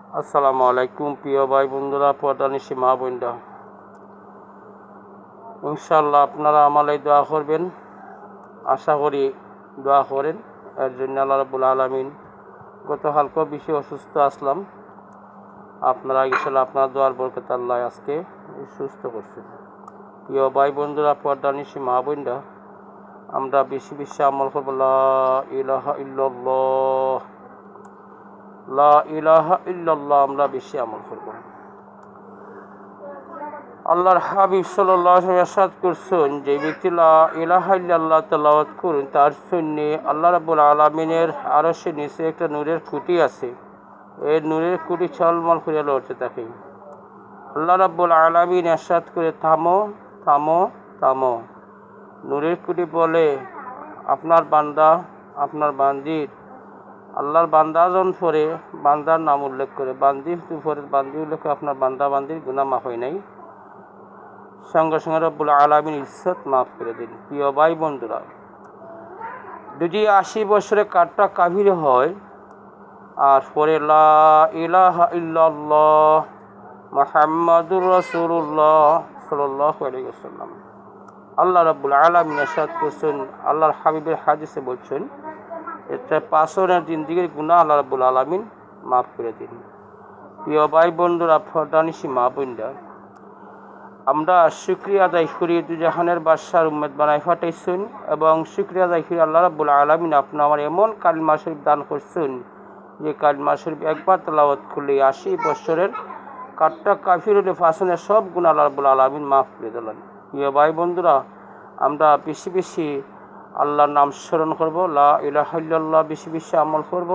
আসসালামু আলাইকুম প্রিয় ভাই বন্ধুরা, পর্দানিশী মা বোনরা, ইনশাআল্লাহ আপনারা আমালাই দোয়া করবেন। আশা করি দোয়া করেন। এর জন্য আল্লাহ রাব্বুল আলামিন, গতকালকেও বেশি অসুস্থ আসলাম, আপনারা ইনশাআল্লাহ আপনার দোয়ার বরকতে আল্লাহ আজকে সুস্থ করছেন। প্রিয় ভাই বন্ধুরা, পর্দানিশী মা বোনরা, আমরা বেশি বেশি আমল করব লা ইলাহা ইল্লাল্লাহ, লা ইলাহা ইল্লাল্লাহ। আমরা বেশি আমল করব। আল্লাহর হাবিব সাল্লাল্লাহু আলাইহি ওয়াসাল্লাম ইরশাদ করছেন, যে ব্যক্তি লা ইলাহা ইল্লাল্লাহ তেলাওয়াত করুন, তার জন্যে আল্লাহ রাব্বুল আলামিনের আরশের নিচে একটা নূরের খুঁটি আছে। এই নূরের খুঁটি ঝলমল করে লড়তে থাকে। আল্লাহ রাব্বুল আলামিন ইরশাদ করে, থামো থামো থামো। নূরের খুঁটি বলে, আপনার বান্দা, আপনার বান্দির, আল্লাহর বান্দা যখন পরে বান্দার নাম উল্লেখ করে, বান্দির পরে বান্দি উল্লেখ করে, আপনার বান্দা বান্দির গুনাহ মাফ হয় নাই, সঙ্গে সঙ্গে রব্বুল আলামিন ইজ্জত মাফ করে দিন। প্রিয় ভাই বন্ধুরা, যদি 80 বছরে কাঠটা কাফির হয় আর পরে লা ইলাহা ইল্লাল্লাহ মুহাম্মাদুর রাসূলুল্লাহ সাল্লাল্লাহু আলাইহি ওয়াসাল্লাম, আল্লাহ রাব্বুল আলামিন ইরশাদ করছেন, আল্লাহর হাবিবের হাদিসে বলছেন, এটা 5 ওয়াক্তের জিন্দেগির গুনাহ আল্লাহ রাব্বুল আলামিন মাফ করে দিন। প্রিয় ভাই বন্ধুরা, পর্দানিশী মা বোনরা, আমরা শুকরিয়া আদায় করি দুজাহানের বাদশার উম্মত বানাই ফাটাইছেন, এবং শুকরিয়া আদায় করি আল্লাহ রাব্বুল আলামিন আপনি আমার এমন কালিমা শরীফ দান করছেন, যে কালিমা শরীফ একবার তেলাওয়াত করলে 80 বছরের কাঠটা কাফির হলে ফাঁসনের সব গুনাহ আল্লাহ রাব্বুল আলামিন মাফ করে দিলেন। প্রিয় ভাই বন্ধুরা, আমরা বেশি বেশি আল্লাহর নাম স্মরণ করব, লা ইলাহা ইল্লাল্লাহ বেশি বেশি আমল করব।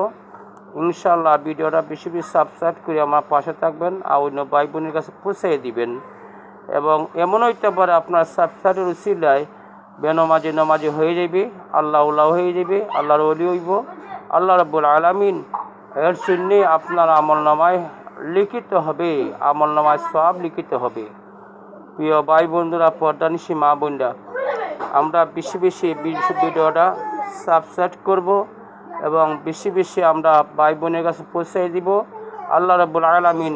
ইনশাআল্লাহ ভিডিওটা বেশি বেশি সাবস্ক্রাইব করে আমার পাশে থাকবেন, আর অন্য ভাই বোনের কাছে পৌঁছে দিবেন। এবং এমন হইতে পারে আপনার সাবস্ক্রাইবের উসিলায় নমাজি হয়ে যাবে, আল্লাহ হয়ে যাবে, আল্লাহর ওলি হইব। আল্লাহ রাব্বুল আলামিন এর জন্যে আপনার আমলনামায় লিখিত হবে, আমলনামায় সওয়াব লিখিত হবে। প্রিয় ভাই বন্ধুরা, পর্দানিশী মা বোনরা, আমরা বেশি বেশি ভিডিওটা সাবস্ক্রাইব করব এবং বেশি বেশি আমরা ভাই বোনের কাছে পৌঁছে দিব। আল্লাহ রাব্বুল আলামিন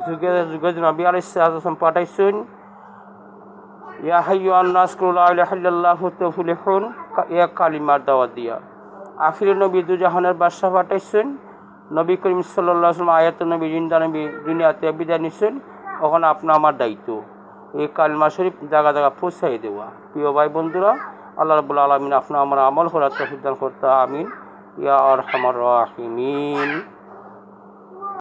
যুগে যুগে নবী আলাইহিস সালাম পাঠাইছেন, ইয়া হাইয়ুহান নাস কুলু লা ইলাহা ইল্লাল্লাহু তুফলিহুন, এক কালিমার দাওয়াত দিয়া। আখিরের নবী দুজাহানের বাদশা পাঠাইছেন, নবী করিম সাল্লাল্লাহু আলাইহি ওয়াসাল্লাম আয়াতুন নবী জিন্দা নবী দুনিয়াতে বিদায় নিছেন। ওখানে আপনার আমার দায়িত্ব এই কালিমা শরীফ জায়গা জায়গা পৌঁছাই দেওয়া। প্রিয় ভাই বন্ধুরা, আল্লাহ রাব্বুল আলামিন আপনার আমার আমল করার তৌফিক দান করতে আমিন ইয়া আরহামার রাহিমিন।